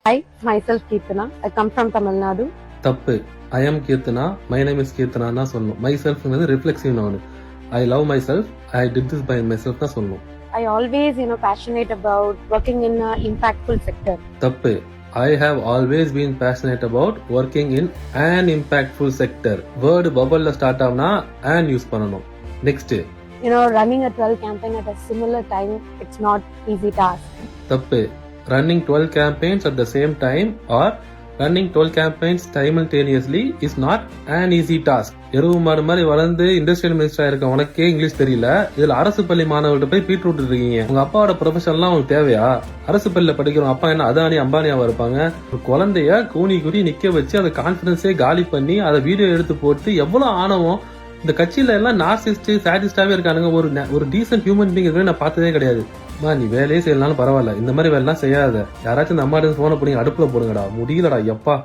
Hi, myself Keertana. I come from Tamil Nadu. தப்பு. I am Keerthana, my name is Keerthana தான் சொல்லணும். My செல்ஃப்ங்கிறது reflexive noun. I love myself, I did this by myself தான் சொல்லணும். I always, passionate about working in an impactful sector. தப்பு. I have always been passionate about working in an impactful sector. Word பபல்ல start ஆகுனா and use பண்ணணும். நெக்ஸ்ட். Running a 12 campaign at a similar time, it's not easy task. தப்பு. Running 12 campaigns at the same time or running 12 campaigns simultaneously is not an easy task. எருவு மாடு மாதிரி வளர்ந்து industrial மினிஸ்டரா இருக்க உனக்கே இங்கிலீஷ் தெரியல, இதுல அரசு பள்ளி மாணவர்கிட்ட போய் பீட் விட்டு இருக்கீங்க. உங்க அப்பாவோட ப்ரொஃபஷன்லாம் உங்களுக்கு தேவையா? அரசு பள்ளியில படிக்கிறோம் அப்பா என்ன அதானி அம்பானியாவா இருப்பாங்க? ஒரு குழந்தைய கூனி குறி நிக்க வச்சு அதை கான்பிடன்ஸே காலி பண்ணி அதை வீடியோ எடுத்து போட்டு எவ்வளவு ஆணவம். இந்த கட்சியில எல்லாம் நார்சிஸ்ட் சாடிஸ்டாவே இருக்கானுங்க. ஒரு டீசென்ட் ஹியூமன் பீங் நான் பார்த்ததே கிடையாது. நீ வேலையே செய்யலாம் பரவாயில்ல, இந்த மாதிரி வேலை எல்லாம் செய்யாத. யாராச்சும் இந்த அம்மா போன போடுங்க, அடுப்புல போடுங்கடா, முடியலடா எப்பா.